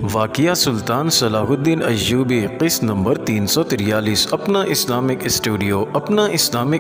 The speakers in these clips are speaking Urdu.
واقعہ سلطان صلاح الدین ایوبی قسط نمبر 343 اپنا اسلامک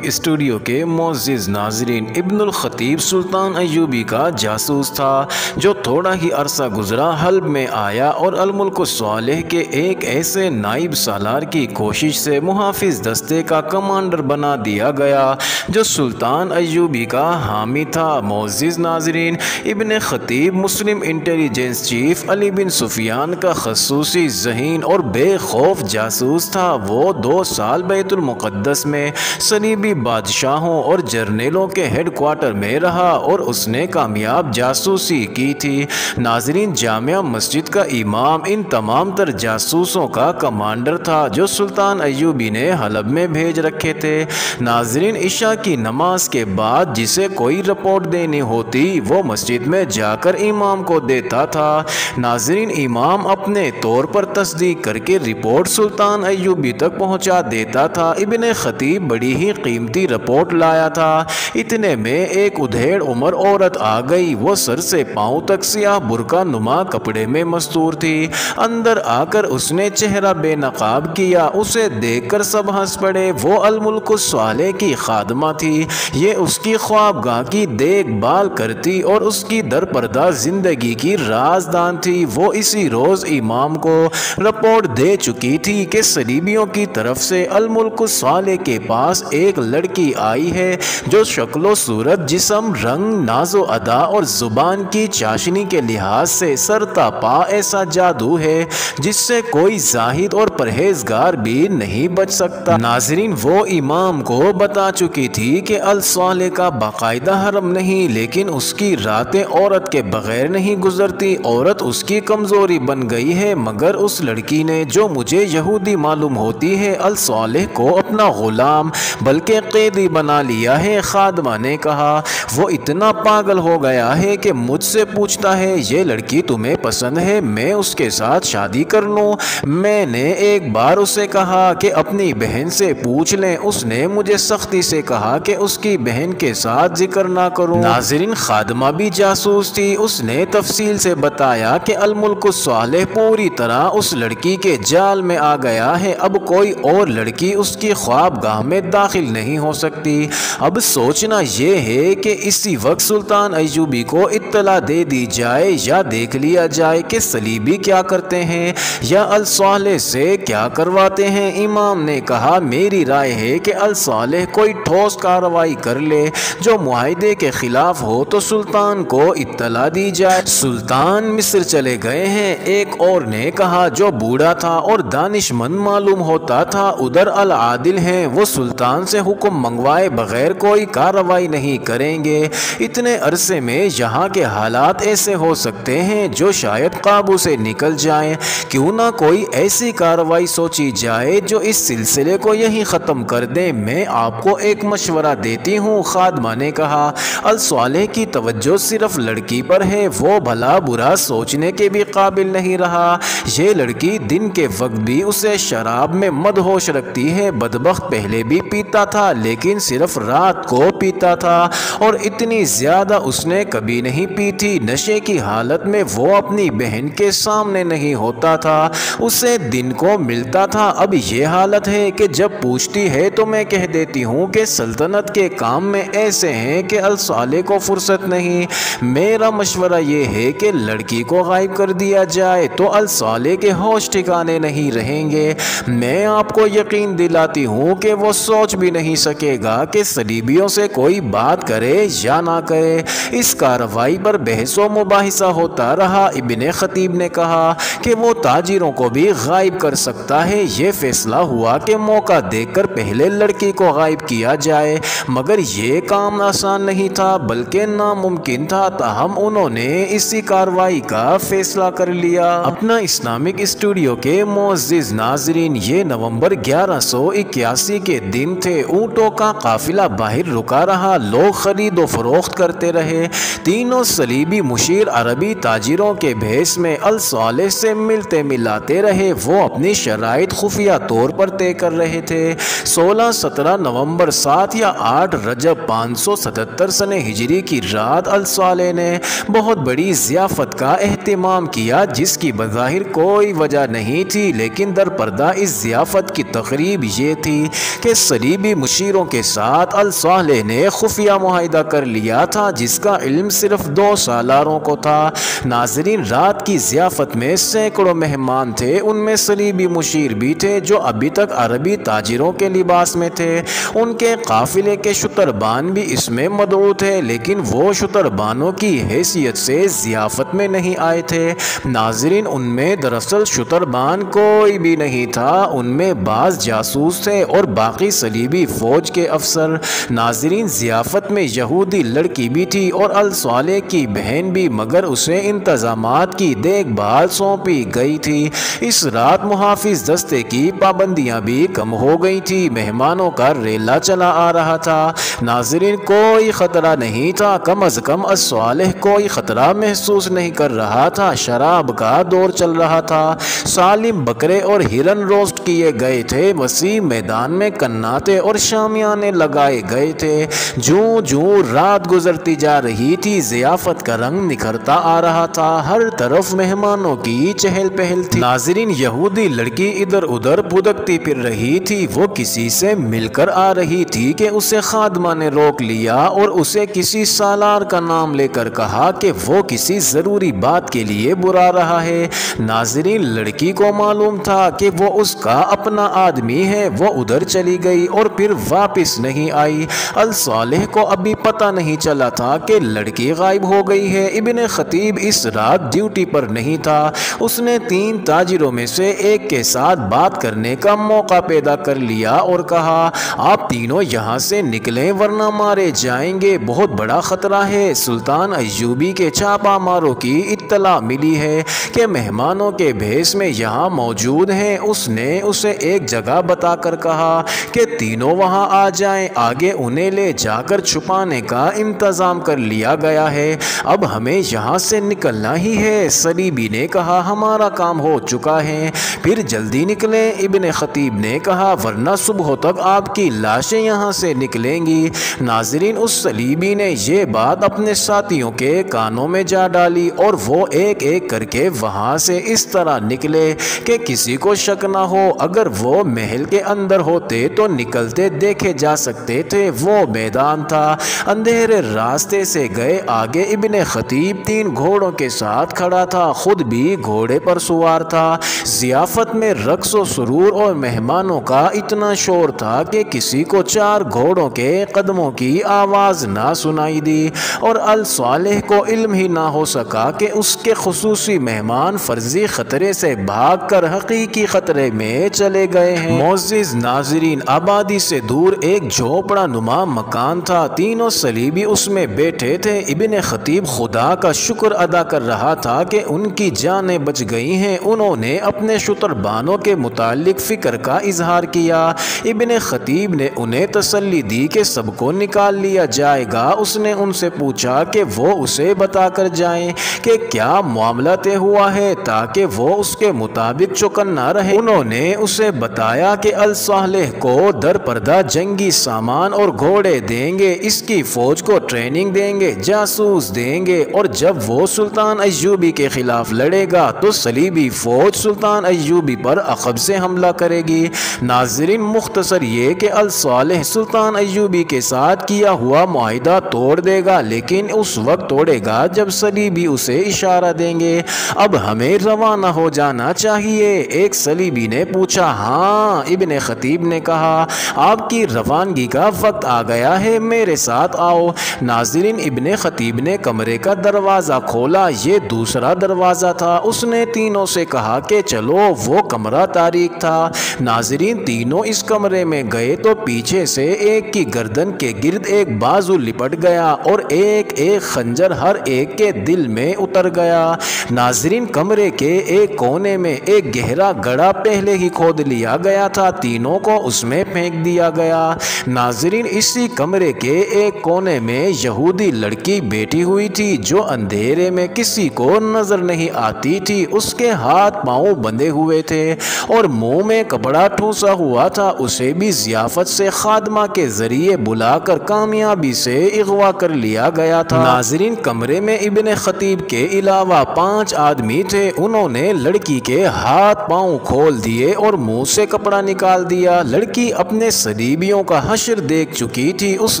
اسٹوڈیو کے معزز ناظرین، ابن الخطیب سلطان ایوبی کا جاسوس تھا جو تھوڑا ہی عرصہ گزرا حلب میں آیا اور الملک الصالح کے ایک ایسے نائب سالار کی کوشش سے محافظ دستے کا کمانڈر بنا دیا گیا جو سلطان ایوبی کا حامی تھا۔ معزز ناظرین، ابن خطیب مسلم انٹیلیجنس چیف علی بن سفیان کا خصوصی ذہین اور بے خوف جاسوس تھا۔ وہ 2 سال بیت المقدس میں صلیبی بادشاہوں اور جرنیلوں کے ہیڈ کوارٹر میں رہا اور اس نے کامیاب جاسوسی کی تھی۔ ناظرین، جامع مسجد کا امام ان تمام تر جاسوسوں کا کمانڈر تھا جو سلطان ایوبی نے حلب میں بھیج رکھے تھے۔ ناظرین، عشاء کی نماز کے بعد جسے کوئی رپورٹ دینی ہوتی وہ مسجد میں جا کر امام کو دیتا تھا۔ ناظرین، امام اپنے طور پر تصدیق کر کے رپورٹ سلطان ایوبی تک پہنچا دیتا تھا۔ ابن خطیب بڑی ہی قیمتی رپورٹ لایا تھا۔ اتنے میں ایک ادھیڑ عمر عورت آ گئی۔ وہ سر سے پاؤں تک سیاہ برقع نما کپڑے میں مستور تھی۔ اندر آ کر اس نے چہرہ بے نقاب کیا۔ اسے دیکھ کر سب ہنس پڑے۔ وہ الملک الصالح کی خادمہ تھی۔ یہ اس کی خوابگاہ کی دیکھ بھال کرتی اور اس کی درپردہ زندگی کی رازدان تھی۔ وہ اسی روز امام کو رپورٹ دے چکی تھی کہ صلیبیوں کی طرف سے الملک الصالح کے پاس ایک لڑکی آئی ہے جو شکل و صورت، جسم، رنگ، ناز و ادا اور زبان کی چاشنی کے لحاظ سے سر تا پا ایسا جادو ہے جس سے کوئی زاہد اور پرہیزگار بھی نہیں بچ سکتا۔ ناظرین، وہ امام کو بتا چکی تھی کہ الصالح کا باقاعدہ حرم نہیں، لیکن اس کی راتیں عورت کے بغیر نہیں گزرتی۔ عورت اس کی کمزوری بن گئی ہے، مگر اس لڑکی نے جو مجھے یہودی معلوم ہوتی ہے الصالح کو اپنا غلام بلکہ قیدی بنا لیا ہے۔ خادمہ نے کہا، وہ اتنا پاگل ہو گیا ہے کہ مجھ سے پوچھتا ہے یہ لڑکی تمہیں پسند ہے، میں اس کے ساتھ شادی کر لوں۔ میں نے ایک بار اسے کہا کہ اپنی بہن سے پوچھ لیں، اس نے مجھے سختی سے کہا کہ اس کی بہن کے ساتھ ذکر نہ کروں۔ ناظرین، خادمہ بھی جاسوس تھی۔ اس نے تفصیل سے بتایا کہ الملک الصالح پوری طرح اس لڑکی کے جال میں آ گیا ہے۔ اب کوئی اور لڑکی اس کی خوابگاہ میں داخل نہیں ہو سکتی۔ اب سوچنا یہ ہے کہ اسی وقت سلطان ایوبی کو اطلاع دے دی جائے یا دیکھ لیا جائے کہ صلیبی کیا کرتے ہیں یا الصالح سے کیا کرواتے ہیں۔ امام نے کہا، میری رائے ہے کہ الصالح کوئی ٹھوس کارروائی کر لے جو معاہدے کے خلاف ہو تو سلطان کو اطلاع دی جائے۔ سلطان مصر چلے گئے ہیں، ایک اور نے کہا، جو بوڑھا تھا اور دانش مند معلوم ہوتا تھا۔ ادھر العادل ہیں، وہ سلطان سے حکم منگوائے بغیر کوئی کارروائی نہیں کریں گے۔ اتنے عرصے میں یہاں کے حالات ایسے ہو سکتے ہیں جو شاید قابو سے نکل جائیں۔ کیوں نہ کوئی ایسی کارروائی سوچی جائے جو اس سلسلے کو یہیں ختم کر دے۔ میں آپ کو ایک مشورہ دیتی ہوں۔ خادمہ نے کہا، الصالح کی توجہ صرف لڑکی پر ہے، وہ بھلا برا سوچنے کے بھی قابل نہیں رہا۔ یہ لڑکی دن کے وقت بھی اسے شراب میں مدہوش رکھتی ہے۔ بدبخت پہلے بھی پیتا تھا لیکن صرف رات کو پیتا تھا اور اتنی زیادہ اس نے کبھی نہیں پی تھی۔ نشے کی حالت میں وہ اپنی بہن کے سامنے نہیں ہوتا تھا، اسے دن کو ملتا تھا۔ اب یہ حالت ہے کہ جب پوچھتی ہے تو میں کہہ دیتی ہوں کہ سلطنت کے کام میں ایسے ہیں کہ الصالح کو فرصت نہیں۔ میرا مشورہ یہ ہے کہ لڑکی کو غائب کر دیا جائے تو الصالح کے ہوش ٹھکانے نہیں رہیں گے۔ میں آپ کو یقین دلاتی ہوں کہ وہ سوچ بھی نہیں سکے گا کہ صلیبیوں سے کوئی بات کرے یا نہ کرے۔ اس کارروائی پر بحث و مباحثہ ہوتا رہا۔ ابن خطیب نے کہا کہ وہ تاجروں کو بھی غائب کر سکتا ہے۔ یہ فیصلہ ہوا کہ موقع دیکھ کر پہلے لڑکی کو غائب کیا جائے، مگر یہ کام آسان نہیں تھا بلکہ ناممکن تھا۔ تاہم انہوں نے اسی کارروائی کا فیصلہ کر لیا۔ اپنا اسلامک اسٹوڈیو کے معزز ناظرین، یہ نومبر 1181 کے دن تھے۔ اونٹوں کا قافلہ باہر رکا رہا، لوگ خرید و فروخت کرتے رہے۔ تینوں صلیبی مشیر عربی تاجروں کے بھیس میں الصالح سے ملتے ملاتے رہے۔ وہ اپنی شرائط خفیہ طور پر طے کر رہے تھے۔ 16-17 نومبر 7 یا 8 رجب 577 سنہ ہجری کی رات الصالح نے بہت بڑی ضیافت کا اہتمام کیا جس کی بظاہر کوئی وجہ نہیں تھی، لیکن در پردہ اس ضیافت کی تقریب یہ تھی کہ صلیبی مشیروں کے ساتھ الصالح نے خفیہ معاہدہ کر لیا تھا جس کا علم صرف 2 سالاروں کو تھا۔ ناظرین، رات کی ضیافت میں سینکڑوں مہمان تھے، ان میں صلیبی مشیر بھی تھے جو ابھی تک عربی تاجروں کے لباس میں تھے۔ ان کے قافلے کے شتربان بھی اس میں مدعو تھے، لیکن وہ شتربانوں کی حیثیت سے ضیافت میں نہیں آئے تھے۔ ناظرین، ان میں دراصل شتربان کوئی بھی نہیں تھا، ان میں بعض جاسوس تھے اور باقی صلیبی فوج کے افسر۔ ناظرین، ضیافت میں یہودی لڑکی بھی تھی اور الصالح کی بہن بھی، مگر اسے انتظامات کی دیکھ بھال سونپی گئی تھی۔ اس رات محافظ دستے کی پابندیاں بھی کم ہو گئی تھی، مہمانوں کا ریلا چلا آ رہا تھا۔ ناظرین، کوئی خطرہ نہیں تھا، کم از کم الصالح کوئی خطرہ محسوس نہیں کر رہا تھا۔ شراب کا دور چل رہا تھا، سالم بکرے اور ہرن روسٹ کیے گئے تھے، وسیع میدان میں کناتے اور شامیانے لگائے گئے تھے۔ جوں جوں رات گزرتی جا رہی تھی، ضیافت کا رنگ نکھرتا آ رہا تھا، ہر طرف مہمانوں کی چہل پہل تھی۔ ناظرین، یہودی لڑکی ادھر ادھر بھدکتی پھر رہی تھی، وہ کسی سے مل کر آ رہی تھی کہ اسے خادمہ نے روک لیا اور اسے کسی سالار کا نام لے کر کہا کہ وہ کسی ضروری بات کے لیے برا رہا ہے۔ ناظرین، لڑکی کو معلوم تھا کہ وہ اس کا اپنا آدمی ہے، وہ ادھر چلی گئی اور پھر واپس نہیں آئی۔ الصالح کو ابھی پتہ نہیں چلا تھا کہ لڑکی غائب ہو گئی ہے۔ ابن خطیب اس رات ڈیوٹی پر نہیں تھا، اس نے 3 تاجروں میں سے ایک کے ساتھ بات کرنے کا موقع پیدا کر لیا اور کہا، آپ تینوں یہاں سے نکلیں ورنہ مارے جائیں گے، بہت بڑا خطرہ ہے۔ سلطان ایوبی کے چھاپا ماروں کی اطلاع ملی ہے کہ مہمانوں کے بھیس میں یہاں موجود ہیں۔ اس نے اسے ایک جگہ بتا کر کہا کہ تینوں وہاں آ جائیں، آگے انہیں لے جا کر چھپانے کا انتظام کر لیا گیا ہے، اب ہمیں یہاں سے نکلنا ہی ہے۔ صلیبی نے کہا، ہمارا کام ہو چکا ہے، پھر جلدی نکلیں۔ ابن خطیب نے کہا، ورنہ صبح تک آپ کی لاشیں یہاں سے نکلیں گی۔ ناظرین، اس صلیبی نے یہ بات اپنے ساتھیوں کے کانوں میں جا ڈالی اور وہ ایک ایک کر کے وہاں سے اس طرح نکلے کہ کسی کو شک نہ ہو۔ اگر وہ محل کے اندر ہوتے تو نکلتے دیکھے جا سکتے تھے، وہ میدان تھا۔ اندھیرے راستے سے گئے، آگے ابن خطیب 3 گھوڑوں کے ساتھ کھڑا تھا، خود بھی گھوڑے پر سوار تھا۔ ضیافت میں رقص و سرور اور مہمانوں کا اتنا شور تھا کہ کسی کو 4 گھوڑوں کے قدموں کی آواز نہ سنائی دی اور الصالح کو علم ہی نہ ہو سکا کہ اس کے خصوصی مہمان فرضی خطرے سے بھاگ کر حقیقی خطرے میں چلے گئے ہیں۔ معزز ناظرین، آبادی سے دور ایک جھوپڑا نما مکان تھا، تینوں صلیبی اس میں بیٹھے تھے۔ ابن خطیب خدا کا شکر ادا کر رہا تھا کہ ان کی جانیں بچ گئی ہیں۔ انہوں نے اپنے شتربانوں کے متعلق فکر کا اظہار کیا۔ ابن خطیب نے انہیں تسلی دی کہ سب کو نکال لیا جائے گا۔ اس نے ان سے پوچھا کہ وہ اسے بتا کر جائیں کہ کیا معاملہ طے ہوا ہے تاکہ وہ اس کے مطابق چوکنا رہے۔ انہوں نے اسے بتایا کہ الصالح کو در پردہ جنگی سامان اور گھوڑے دیں گے، اس کی فوج کو ٹریننگ دیں گے، جاسوس دیں گے، اور جب وہ سلطان ایوبی کے خلاف لڑے گا تو صلیبی فوج سلطان ایوبی پر عقب سے حملہ کرے گی۔ ناظرین، مختصر یہ کہ الصالح سلطان ایوبی کے ساتھ کیا ہوا معاہدہ توڑ دے گا، لیکن اس وقت توڑے گا جب صلیبی اسے اشارہ دیں گے۔ اب ہمیں روانہ ہو جانا چاہیے، ایک صلیبی نے پوچھا۔ ہاں، ابن خطیب نے کہا، آپ کی روانگی کا وقت آ گیا ہے، میرے ساتھ آؤ۔ ناظرین، ابن خطیب نے کمرے کا دروازہ کھولا، یہ دوسرا دروازہ تھا۔ اس نے تینوں سے کہا کہ چلو، وہ کمرہ تاریک تھا۔ ناظرین، تینوں اس کمرے میں گئے تو پیچھے سے ایک کی گردن کے گرد ایک بازو لپٹ گیا اور ایک ایک خنجر ہر ایک کے دل میں اتر گیا۔ ناظرین، کمرے کے ایک کونے میں ایک گہرا گڑھا پہلے ہی کھود لیا گیا تھا، تینوں کو اس میں پھینک دیا گیا۔ ناظرین، اسی کمرے کے ایک کونے میں یہودی لڑکی بیٹھی ہوئی تھی جو اندھیرے میں کسی کو نظر نہیں آتی تھی۔ اس کے ہاتھ پاؤں بندھے ہوئے تھے اور منہ میں کپڑا ٹھوسا ہوا تھا۔ اسے بھی ضیافت سے خادمہ کے ذریعے بلا کر کامیابی سے اغوا کر لیا گیا تھا۔ ناظرین، کمرے میں ابن خطیب کے علاوہ 5 آدمی تھے، انہوں نے لڑکی کے ہاتھ پاؤں کھول دیے اور منہ سے کپڑا نکال دیا۔ لڑکی اپنے صلیبیوں کا حشر دیکھ چکی تھی، اس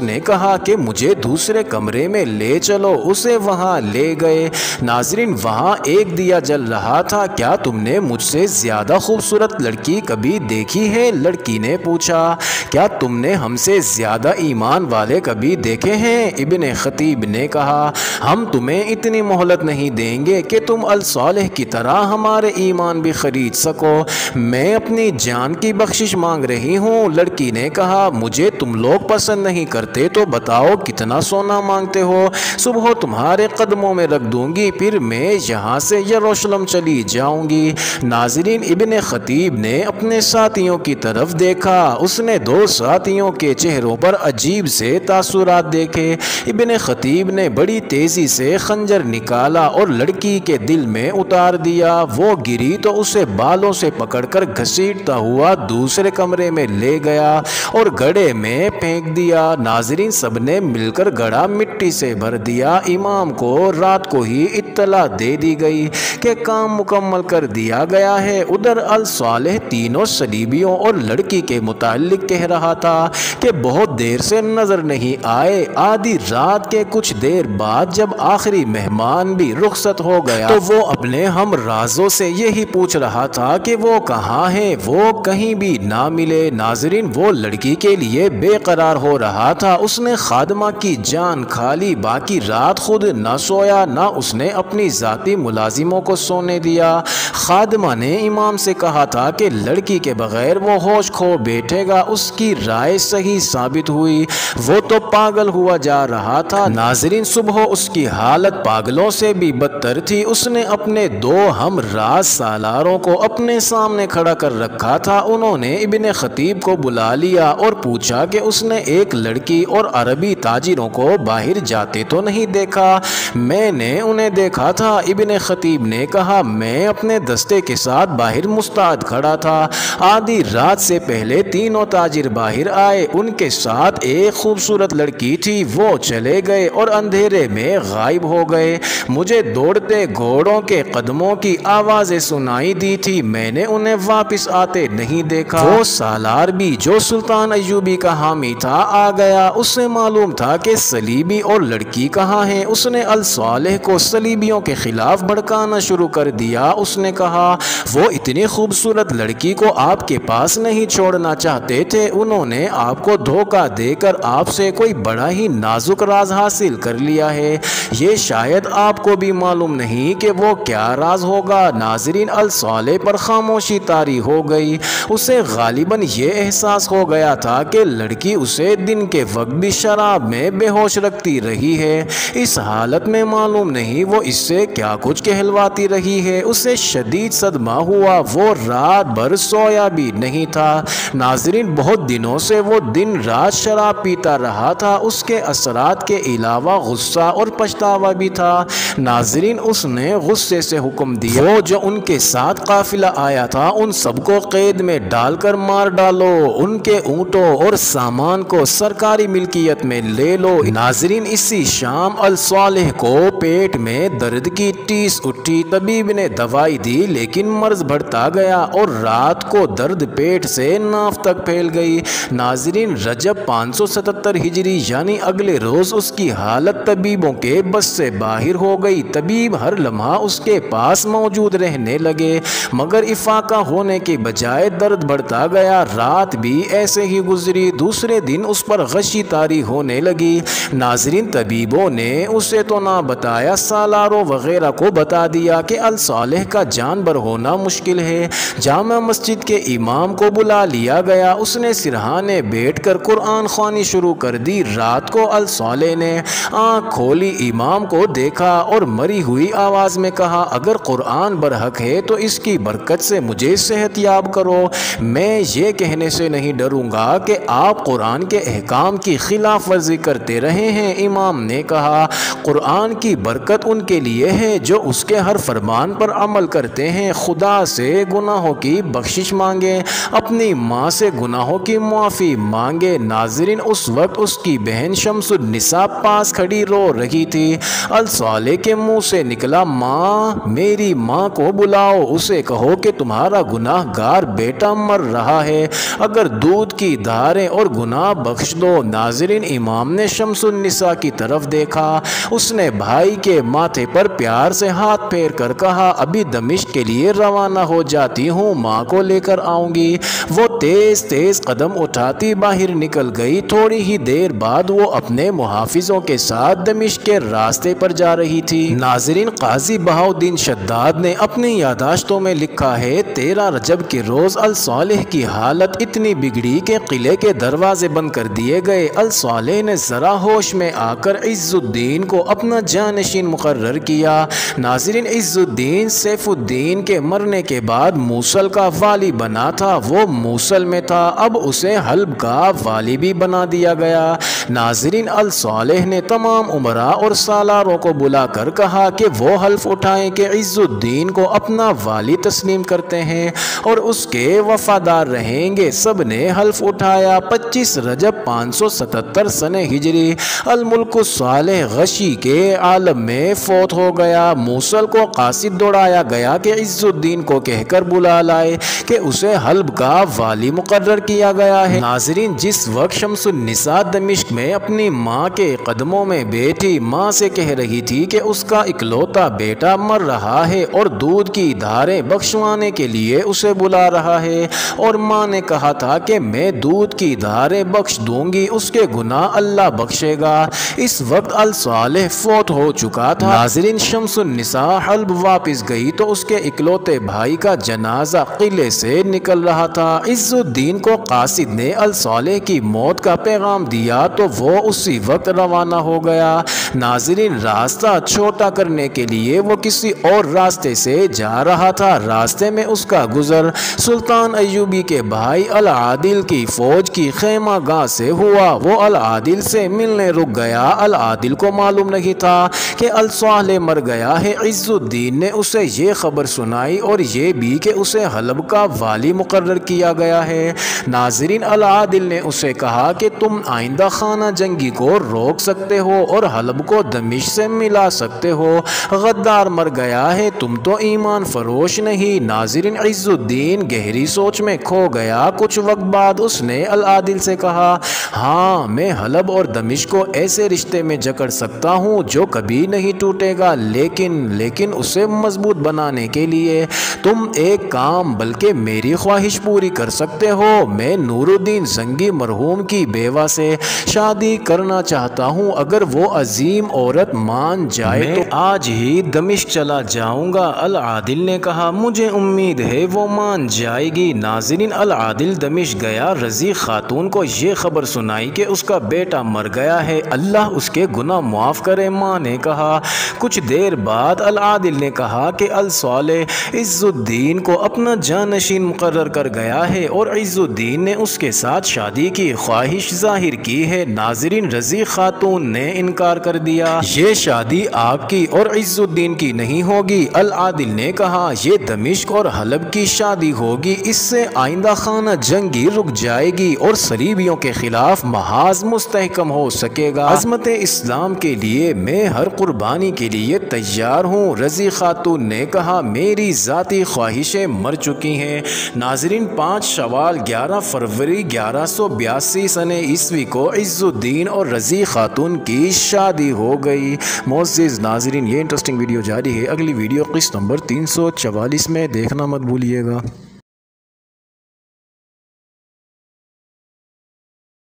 نے کہا کہ مجھے دوسرے کمرے میں لے چلو، اسے وہاں لے گئے۔ ناظرین، وہاں ایک دیا جل رہا تھا۔ کیا تم نے مجھ سے زیادہ خوبصورت لڑکی کبھی دیکھی ہے؟ لڑکی نے پوچھا۔ کیا تم نے ہم سے زیادہ ایمان والے کبھی دیکھے ہیں؟ ابن خطیب نے کہا، ہم تمہیں اتنی مہلت نہیں دیں گے کہ تم الصالح کی طرح ہمارے ایمان بھی خرید سکو۔ میں اپنی جان کی بخشش مانگ رہی ہوں۔ لڑکی نے کہا، مجھے تم لوگ پسند نہیں کرتے تو بتاؤ کتنا سونا مانگتے ہو، صبح تمہارے قدموں میں رکھ دوں گی، پھر میں یہاں سے یروشلم چلی جاؤں گی۔ ناظرین، ابن خطیب نے اپنے ساتھیوں کی طرف دیکھا۔ اس نے دو ساتھیوں کے چہروں پر عجیب سے تاثرات دیکھے۔ ابن خطیب نے بڑی تیزی سے خنجر نکالا اور لڑکی کے دل میں اتار دیا۔ وہ گری تو اسے بالوں سے پکڑ کر گھسیٹتا ہوا دوسرے کمرے میں لے گیا اور گڑھے میں پھینک دیا۔ ناظرین، سب نے مل کر گڑھا مٹی سے بھر دیا۔ امام کو رات کو ہی اطلاع دے دی گئی کہ کام مکمل کر دیا گیا ہے۔ ادھر الصالح تینوں صلیبیوں اور لڑکی کے متعلق کہہ رہا تھا کہ بہت دیر سے نظر نہیں آئے۔ آدھی رات کے کچھ دیر بعد جب آخری مہمان بھی رخصت ہو گیا تو وہ اپنے ہم رازوں سے یہی پوچھ رہا تھا کہ وہ کہاں ہیں، وہ کہیں بھی نہ ملے۔ ناظرین، وہ لڑکی کے لیے بے قرار ہو رہا تھا۔ اس نے خادمہ کی جان کھا لی، باقی رات خود نہ سویا نہ اس نے اپنی ذاتی ملازموں کو سونے دیا۔ خادمہ نے امام سے کہا تھا کہ لڑکی کے بغیر وہ ہوش کھو بیٹھے گا۔ اس کی رائے صحیح ثابت ہوئی، وہ تو پاگل ہوا جا رہا تھا۔ ناظرین، صبح اس کی حالت پاگلوں سے بھی بدتر تھی۔ اس نے اپنے دو ہم راز سالاروں کو اپنے سامنے کھڑا کر رکھا تھا۔ انہوں نے ابن خطیب کو بلا لیا اور پوچھا کہ اس نے ایک لڑکی اور عربی تاجروں کو باہر جاتے تو نہیں دیکھا؟ میں نے انہیں دیکھا تھا، ابن خطیب نے کہا۔ میں اپنے دستے کے ساتھ باہر مستعد کھڑا تھا۔ آدھی رات سے پہلے تینوں تاجر باہر آئے، ان کے ساتھ ایک خوبصورت لڑکی تھی۔ وہ چلے گئے اور اندھیرے میں غائب ہو گئے۔ مجھے دوڑتے گھوڑوں کے قدموں کی آوازیں سنائی دی تھی، میں نے انہیں واپس آتے نہیں دیکھا۔ وہ سالار بھی جو سلطان ایوبی کا حامی تھا آ گیا۔ اس سے معلوم تھا کہ صلیبی اور لڑکی کہاں ہیں۔ اس نے الصالح کو صلیبیوں کے خلاف بھڑکانا شروع کر دیا۔ اس نے کہا، وہ اتنی خوبصورت لڑکی کو آپ کے پاس نہیں چھوڑنا چاہتے تھے، انہوں نے آپ کو دھوکہ دے کر آپ سے کوئی بڑا ہی نازک راز حاصل کر لیا ہے۔ یہ شاید آپ کو بھی معلوم نہیں کہ وہ کیا راز ہوگا۔ ناظرین، الصالح پر خاموشی طاری ہو گئی۔ اسے غالباً یہ احساس ہو گیا تھا کہ لڑکی اسے دن کے وقت بھی شراب میں بے ہوش رکھتی رہی ہے۔ اس حالت میں معلوم نہیں وہ اس سے کیا کچھ کہلواتی رہی ہے۔ اسے شدید صدمہ ہوا، وہ رات بھر سویا بھی نہیں تھا۔ ناظرین، بہت دنوں سے وہ دن رات شراب پیتا رہا تھا۔ اس کے اثرات کے علاوہ غصہ اور پچھتاوا بھی تھا۔ ناظرین، اس نے غصے سے حکم دیا، وہ جو ان کے ساتھ قافلہ آیا تھا ان سب کو قید میں ڈال کر مار ڈالو، ان کے اونٹوں اور سامان کو سرکاری ملکیت میں لے لو۔ ناظرین، اسی شام الصالح کو پیٹ میں درد کی ٹیس اٹھی۔ طبیب نے دوائی دی لیکن مرض بڑھتا گیا اور رات کو درد پیٹ سے ناف تک پھیل گئی۔ ناظرین، رجب 577 ہجری یعنی اگلے روز اس کی حالت طبیبوں کے بس سے باہر ہو گئی۔ طبیب ہر لمحہ اس کے پاس موجود رہنے لگے مگر افاقہ ہونے کے بجائے درد بڑھتا گیا۔ رات بھی ایسے ہی گزری۔ دوسرے دن اس پر غشی طاری ہونے لگی۔ ناظرین، طبیبوں نے اسے تو نہ بتایا، سالاروں وغیرہ کو بتا دیا کہ الصالح کا جانبر ہونا مشکل ہے۔ جامع مسجد کے امام کو بلا لیا گیا۔ اس نے سرہانے بیٹھ کر قرآن خوانی شروع کر دی۔ رات کو الصالح نے آنکھ کھولی، امام کو دیکھا اور مری ہوئی آواز میں کہا، اگر قرآن برحق ہے تو اس کی برکت سے مجھے صحت یاب کرو۔ میں یہ کہنے سے نہیں ڈروں گا کہ آپ قرآن کے احکام کی خلاف ورزی کرتے رہے ہیں۔ امام نے کہا، قرآن کی برکت ان کے لیے ہے جو اس کے ہر فرمان پر عمل کرتے ہیں۔ خدا سے گناہوں کی بخشش مانگیں، اپنی ماں سے گناہوں کی معافی مانگے۔ ناظرین، اس وقت اس کی بہن شمس النساء پاس کھڑی رو رہی تھی۔ الصالح کے منہ سے نکلا، ماں میری ماں کو بلاؤ، اسے کہو کہ تمہارا گناہ گار بیٹا مر رہا ہے، اگر دودھ کی دھاریں اور گناہ بخش دو۔ ناظرین، امام نے شمس النساء کی طرف دیکھا، اس نے بھائی کے ماتھے پر پیار سے ہاتھ پھیر کر کہا ابھی دمشق کے لیے روانہ ہو جاتی ہوں، ماں کو لے کر آؤں گی۔ وہ تیز تیز قدم اٹھاتی باہر نکل گئی، تھوڑی ہی دیر بعد وہ اپنے محافظوں کے ساتھ دمشق کے راستے پر جا رہی تھی۔ ناظرین، قاضی بہاؤالدین شداد نے اپنی یادداشتوں میں لکھا ہے 13 رجب کے روز الصالح کی حالت اتنی بگڑی کہ قلعے کے دروازے بند کر دیے گئے۔ الصالح نے ذرا ہوش میں آ کر عز الدین کو اپنا جانشین مقرر کیا۔ ناظرین، عز الدین سیف الدین کے مرنے کے بعد موصل کا والی بنا تھا، وہ موصل میں تھا، اب اسے حلب کا والی بھی بنا دیا گیا۔ ناظرین، الصالح نے تمام امراء اور سالاروں کو بلا کر کہا کہ وہ حلف اٹھائیں کہ عز الدین کو اپنا والی تسلیم کرتے ہیں اور اس کے وفادار رہیں گے۔ سب نے حلف اٹھایا۔ 25 رجب 577 سنہ ہجری الملک الصالح غشی کے عالم میں فوت ہو گیا۔ موصل کو قاصد دوڑایا گیا کہ عز الدین کو کہہ کر بلا لائے کہ اسے حلب کا والی مقرر کیا گیا ہے۔ ناظرین، جس وقت شمس النساء دمشق میں اپنی ماں کے قدموں میں بیٹھی ماں سے کہہ رہی تھی کہ اس کا اکلوتا بیٹا مر رہا ہے اور دودھ کی دھاریں بخشوانے کے لیے اسے بلا رہا ہے، اور ماں نے کہا تھا کہ میں دودھ کی دھاریں بخش دوں گی، اس کے گناہ اللہ بخشے گا، اس وقت الصالح فوت ہو چکا تھا۔ ناظرین، شمس النساء حلب واپس گئی تو اس کے اکلوتے بھائی کا جنازہ قلعے سے نکل رہا تھا۔ عز الدین کو قاصد نے الصالح کی موت کا پیغام دیا تو وہ اسی وقت روانہ ہو گیا۔ ناظرین، راستہ چھوٹا کرنے کے لیے وہ کسی اور راستے سے جا رہا تھا۔ راستے میں اس کا گزر سلطان ایوبی کے بھائی العادل کی فوج کی خیمہ گاہ سے ہوا۔ وہ العادل سے ملنے رک گیا۔ العادل کو معلوم نہیں تھا کہ الصالح مر گیا ہے۔ عز الدین نے اسے یہ خبر سنائی اور یہ بھی کہ اسے حلب کا والی مقرر کیا گیا ہے۔ ناظرین، العادل نے اسے کہا کہ تم آئندہ خانہ جنگی کو روک سکتے ہو اور حلب کو دمشق سے ملا سکتے ہو، غدار مر گیا ہے، تم تو ایمان فروش نہیں۔ ناظرین، عز الدین گہری سوچ میں کھو گیا۔ کچھ وقت بعد اس نے العادل سے کہا ہاں، میں حلب اور دمشق کو ایسے رشتے میں جکڑ سکتا ہوں جو کبھی نہیں ٹوٹے گا، لیکن اسے مضبوط بنانے کے لیے تم ایک کام بلکہ میری خواہش پوری کر سکتے ہو۔ میں نور الدین زنگی مرحوم کی بیوہ سے شادی کرنا چاہتا ہوں، اگر وہ عظیم عورت مان جائے تو آج ہی دمشق چلا جاؤں گا۔ العادل نے کہا مجھے امید ہے وہ مان جائے گی۔ ناظرین، العادل دمشق گیا، رضی خاتون کو یہ خبر سنائی کہ اس کا بیٹا مر گیا ہے، اللہ اس کے گناہ معاف کرے، ماں نے کہا۔ کچھ دیر بعد العادل نے کہا کہ الصالح عز الدین کو اپنا جانشین مقرر کر گیا ہے اور عز الدین نے اس کے ساتھ شادی کی خواہش ظاہر کی ہے۔ ناظرین، رضی خاتون نے انکار کر دیا، یہ شادی آپ کی اور عز الدین کی نہیں ہوگی۔ العادل نے کہا یہ دمشق اور حلب کی شادی ہوگی، اس سے آئندہ خانہ جنگی رک جائے گی اور صلیبیوں کے خلاف محاذ مستحکم ہو سکے گا۔ عظمت اسلام کے لیے میں ہر قربانی کے لیے تیار ہوں۔ رضی خاتون نے کہا میری ذاتی خواہشیں مر چکی ہیں۔ ناظرین، 5 شوال 11 فروری 1182 سنہ عیسوی کو عز الدین اور رضی خاتون کی شادی ہو گئی۔ معزز ناظرین، یہ انٹرسٹنگ ویڈیو جاری ہے، اگلی ویڈیو قسط نمبر 344 میں دیکھنا مت بھولیے گا۔